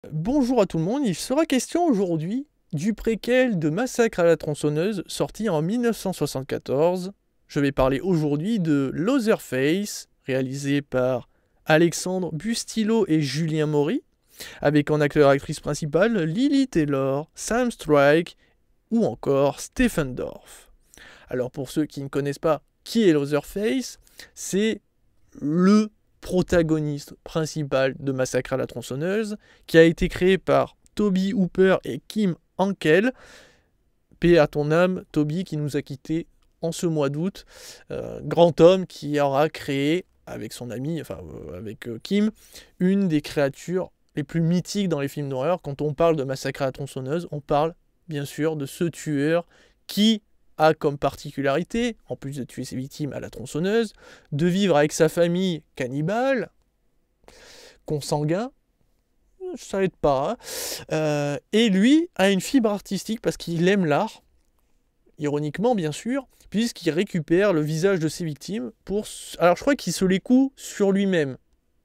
Bonjour à tout le monde, il sera question aujourd'hui du préquel de Massacre à la tronçonneuse sorti en 1974. Je vais parler aujourd'hui de Leatherface, réalisé par Alexandre Bustillo et Julien Maury, avec en acteur-actrice principale Lily Taylor, Sam Strike ou encore Stephen Dorff. Alors pour ceux qui ne connaissent pas qui est Leatherface, c'est le protagoniste principal de Massacre à la tronçonneuse, qui a été créé par Toby Hooper et Kim Henkel. Paix à ton âme, Toby, qui nous a quittés en ce mois d'août. Grand homme qui aura créé, avec son ami, avec Kim, une des créatures les plus mythiques dans les films d'horreur. Quand on parle de Massacre à la tronçonneuse, on parle bien sûr de ce tueur qui a comme particularité, en plus de tuer ses victimes à la tronçonneuse, de vivre avec sa famille cannibale, consanguin, ça aide pas, et lui a une fibre artistique parce qu'il aime l'art, ironiquement bien sûr, puisqu'il récupère le visage de ses victimes pour... Alors je crois qu'il se les coud sur lui-même,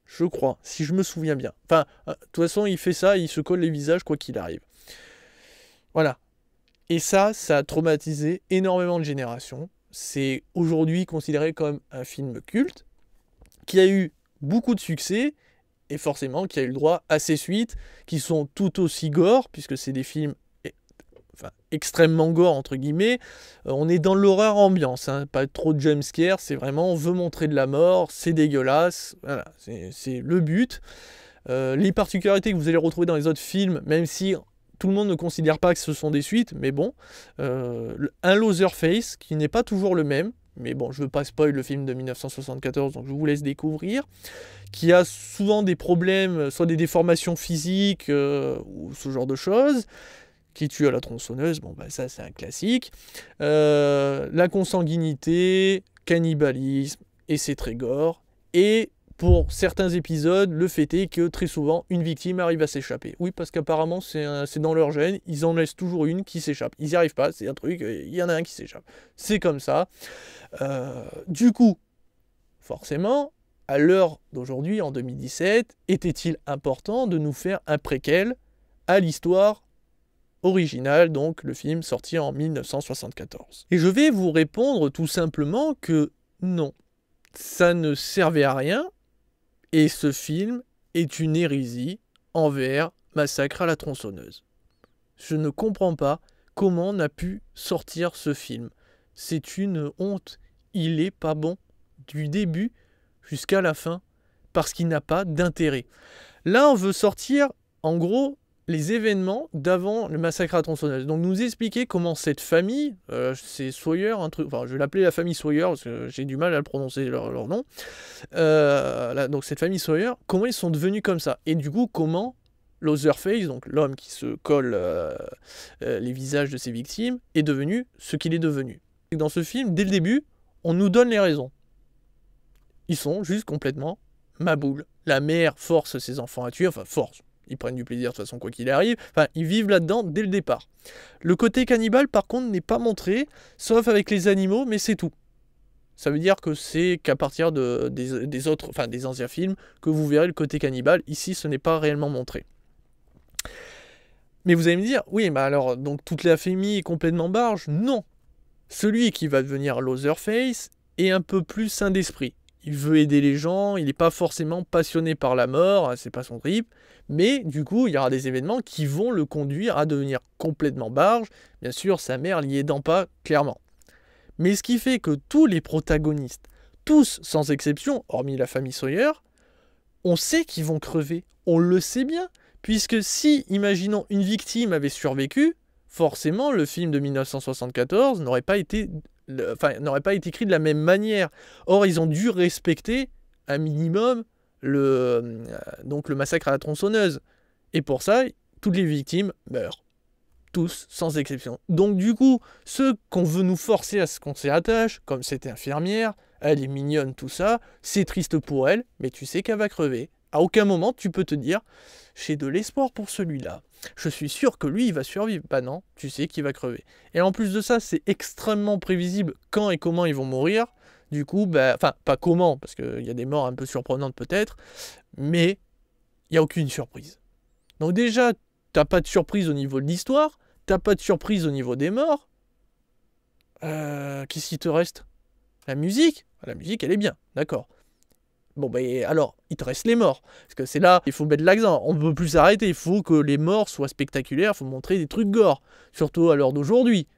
je crois, si je me souviens bien. Enfin, de toute façon il fait ça, il se colle les visages quoi qu'il arrive. Voilà. Et ça a traumatisé énormément de générations. C'est aujourd'hui considéré comme un film culte, qui a eu beaucoup de succès, et forcément qui a eu le droit à ses suites, qui sont tout aussi gore, puisque c'est des films extrêmement gore, entre guillemets. On est dans l'horreur ambiance, hein, pas trop de jumpscare, c'est vraiment, on veut montrer de la mort, c'est dégueulasse, voilà, c'est le but. Les particularités que vous allez retrouver dans les autres films, même si tout le monde ne considère pas que ce sont des suites, mais bon, un Leatherface qui n'est pas toujours le même, mais bon, je ne veux pas spoil le film de 1974, donc je vous laisse découvrir, qui a souvent des problèmes, soit des déformations physiques, ou ce genre de choses, qui tue à la tronçonneuse, bon bah ça c'est un classique, la consanguinité, cannibalisme, et c'est très gore, et pour certains épisodes, le fait est que très souvent, une victime arrive à s'échapper. Oui, parce qu'apparemment, c'est dans leur gène, ils en laissent toujours une qui s'échappe. Ils n'y arrivent pas, c'est un truc, il y en a un qui s'échappe. C'est comme ça. Du coup, forcément, à l'heure d'aujourd'hui, en 2017, était-il important de nous faire un préquel à l'histoire originale, donc le film sorti en 1974. Et je vais vous répondre tout simplement que non, ça ne servait à rien. Et ce film est une hérésie envers Massacre à la tronçonneuse. Je ne comprends pas comment on a pu sortir ce film. C'est une honte. Il est pas bon du début jusqu'à la fin parce qu'il n'a pas d'intérêt. Là, on veut sortir, en gros, les événements d'avant le Massacre à la tronçonneuse. Donc nous expliquer comment cette famille, c'est Sawyer, je vais l'appeler la famille Sawyer parce que j'ai du mal à le prononcer leur nom. Donc cette famille Sawyer, comment ils sont devenus comme ça. Et du coup, comment Leatherface, donc l'homme qui se colle les visages de ses victimes, est devenu ce qu'il est devenu. Et dans ce film, dès le début, on nous donne les raisons. Ils sont juste complètement maboules. La mère force ses enfants à tuer, enfin force. Ils prennent du plaisir de toute façon quoi qu'il arrive. Enfin, ils vivent là-dedans dès le départ. Le côté cannibale, par contre, n'est pas montré, sauf avec les animaux, mais c'est tout. Ça veut dire que c'est qu'à partir des anciens films que vous verrez le côté cannibale. Ici, ce n'est pas réellement montré. Mais vous allez me dire, oui, mais alors, donc toute la famille est complètement barge? Non. Celui qui va devenir Leatherface est un peu plus sain d'esprit. Il veut aider les gens, il n'est pas forcément passionné par la mort, c'est pas son trip, mais du coup, il y aura des événements qui vont le conduire à devenir complètement barge. Bien sûr, sa mère l'y aidant pas, clairement. Mais ce qui fait que tous les protagonistes, tous sans exception, hormis la famille Sawyer, on sait qu'ils vont crever, on le sait bien, puisque si, imaginons, une victime avait survécu, forcément, le film de 1974 n'aurait pas été écrit de la même manière. Or, ils ont dû respecter un minimum le massacre à la tronçonneuse. Et pour ça, toutes les victimes meurent. Tous, sans exception. Donc du coup, ceux qu'on veut nous forcer à ce qu'on s'y attache, comme cette infirmière, elle est mignonne, tout ça, c'est triste pour elle, mais tu sais qu'elle va crever. À aucun moment, tu peux te dire, j'ai de l'espoir pour celui-là. Je suis sûr que lui, il va survivre. Bah non, tu sais qu'il va crever. Et en plus de ça, c'est extrêmement prévisible quand et comment ils vont mourir. Du coup, pas comment, parce qu'il y a des morts un peu surprenantes peut-être, mais il n'y a aucune surprise. Donc déjà, t'as pas de surprise au niveau de l'histoire, t'as pas de surprise au niveau des morts. Qu'est-ce qui te reste? La musique? La musique, elle est bien, d'accord. Bon, ben alors, il te reste les morts. Parce que c'est là, il faut mettre l'accent. On ne peut plus s'arrêter. Il faut que les morts soient spectaculaires. Il faut montrer des trucs gore. Surtout à l'heure d'aujourd'hui.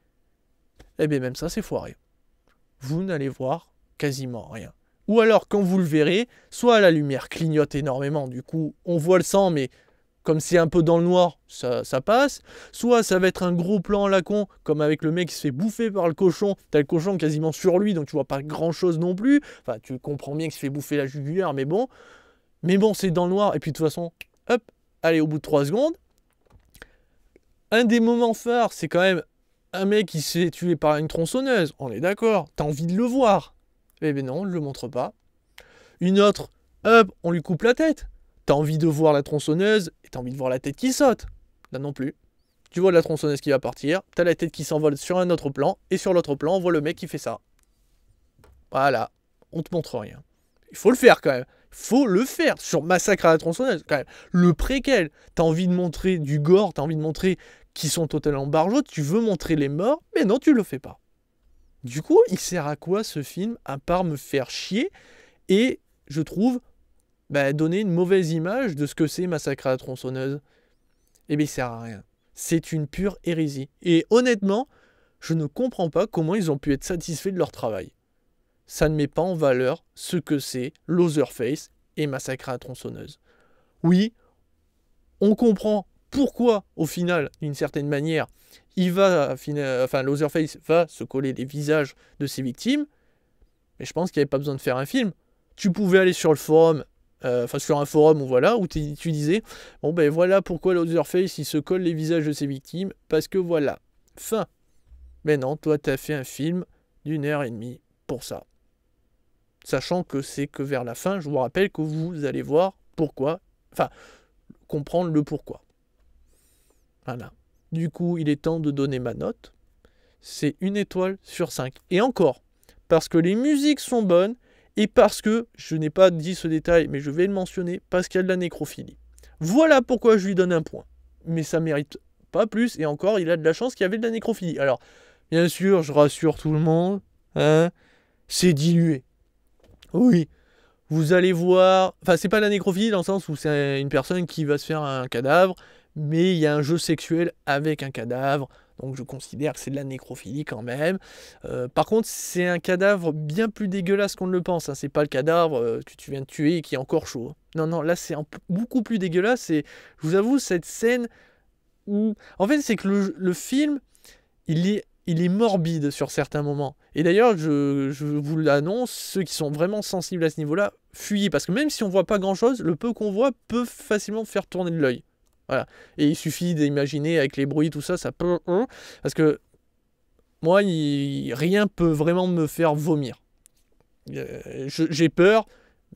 Eh bien, même ça, c'est foiré. Vous n'allez voir quasiment rien. Ou alors, quand vous le verrez, soit la lumière clignote énormément. Du coup, on voit le sang, mais comme c'est un peu dans le noir, ça passe. Soit ça va être un gros plan à la con, comme avec le mec qui se fait bouffer par le cochon. T'as le cochon quasiment sur lui, donc tu vois pas grand chose non plus. Enfin, tu comprends bien qu'il se fait bouffer la jugulaire, mais bon. Mais bon, c'est dans le noir. Et puis de toute façon, hop, allez, au bout de 3 secondes. Un des moments phares, c'est quand même un mec qui s'est tué par une tronçonneuse. On est d'accord, t'as envie de le voir. Eh ben non, on ne le montre pas. Une autre, hop, on lui coupe la tête. T'as envie de voir la tronçonneuse et t'as envie de voir la tête qui saute. Là non plus. Tu vois la tronçonneuse qui va partir, t'as la tête qui s'envole sur un autre plan, et sur l'autre plan, on voit le mec qui fait ça. Voilà, on te montre rien. Il faut le faire quand même. Il faut le faire sur Massacre à la tronçonneuse quand même. Le préquel, t'as envie de montrer du gore, t'as envie de montrer qu'ils sont totalement barjots, tu veux montrer les morts, mais non, tu le fais pas. Du coup, il sert à quoi ce film, à part me faire chier, et je trouve donner une mauvaise image de ce que c'est Massacre à la tronçonneuse. Eh bien, il sert à rien. C'est une pure hérésie. Et honnêtement, je ne comprends pas comment ils ont pu être satisfaits de leur travail. Ça ne met pas en valeur ce que c'est Leatherface et Massacre à la tronçonneuse. Oui, on comprend pourquoi, au final, d'une certaine manière, Leatherface va se coller les visages de ses victimes, mais je pense qu'il n'y avait pas besoin de faire un film. Tu pouvais aller sur le forum, sur un forum où tu disais, bon ben voilà pourquoi Leatherface il se colle les visages de ses victimes, parce que voilà, fin. Mais non, toi t'as fait un film d'1h30 pour ça. Sachant que c'est que vers la fin, je vous rappelle que vous allez voir pourquoi, comprendre le pourquoi. Voilà. Du coup, il est temps de donner ma note. C'est 1 étoile sur 5. Et encore, parce que les musiques sont bonnes, et parce que, je n'ai pas dit ce détail, mais je vais le mentionner, parce qu'il y a de la nécrophilie. Voilà pourquoi je lui donne un point. Mais ça mérite pas plus, et encore, il a de la chance qu'il y avait de la nécrophilie. Alors, bien sûr, je rassure tout le monde, c'est dilué. Oui, vous allez voir... Enfin, c'est pas la nécrophilie dans le sens où c'est une personne qui va se faire un cadavre, mais il y a un jeu sexuel avec un cadavre, donc je considère que c'est de la nécrophilie quand même. Par contre, c'est un cadavre bien plus dégueulasse qu'on ne le pense. Hein. C'est pas le cadavre que tu viens de tuer et qui est encore chaud. Non, non, là c'est beaucoup plus dégueulasse. Et je vous avoue, cette scène où... En fait, c'est que le film, il est morbide sur certains moments. Et d'ailleurs, je vous l'annonce, ceux qui sont vraiment sensibles à ce niveau-là, fuyez. Parce que même si on voit pas grand-chose, le peu qu'on voit peut facilement faire tourner de l'œil. Voilà. Et il suffit d'imaginer avec les bruits, tout ça, ça peut... Parce que moi, rien peut vraiment me faire vomir. J'ai peur,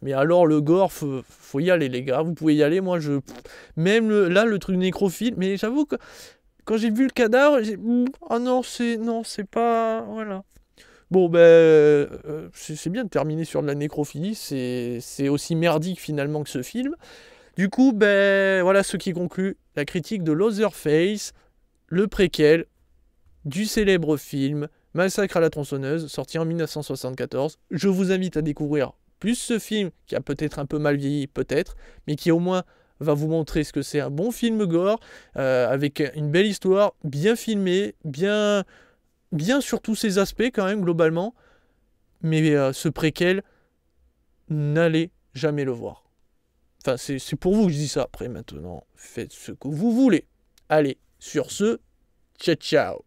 mais alors le gore, faut y aller, les gars. Vous pouvez y aller, moi, Même là, le truc nécrophile, mais j'avoue que quand j'ai vu le cadavre, ah non, c'est pas... Voilà. Bon, c'est bien de terminer sur de la nécrophilie. C'est aussi merdique, finalement, que ce film. Du coup, voilà ce qui conclut la critique de Leatherface, le préquel du célèbre film Massacre à la tronçonneuse, sorti en 1974. Je vous invite à découvrir plus ce film, qui a peut-être un peu mal vieilli, peut-être, mais qui au moins va vous montrer ce que c'est un bon film gore, avec une belle histoire, bien filmée, bien sur tous ses aspects quand même, globalement. Mais ce préquel, n'allez jamais le voir. Enfin, c'est pour vous que je dis ça. Après, maintenant, faites ce que vous voulez. Allez, sur ce, ciao ciao.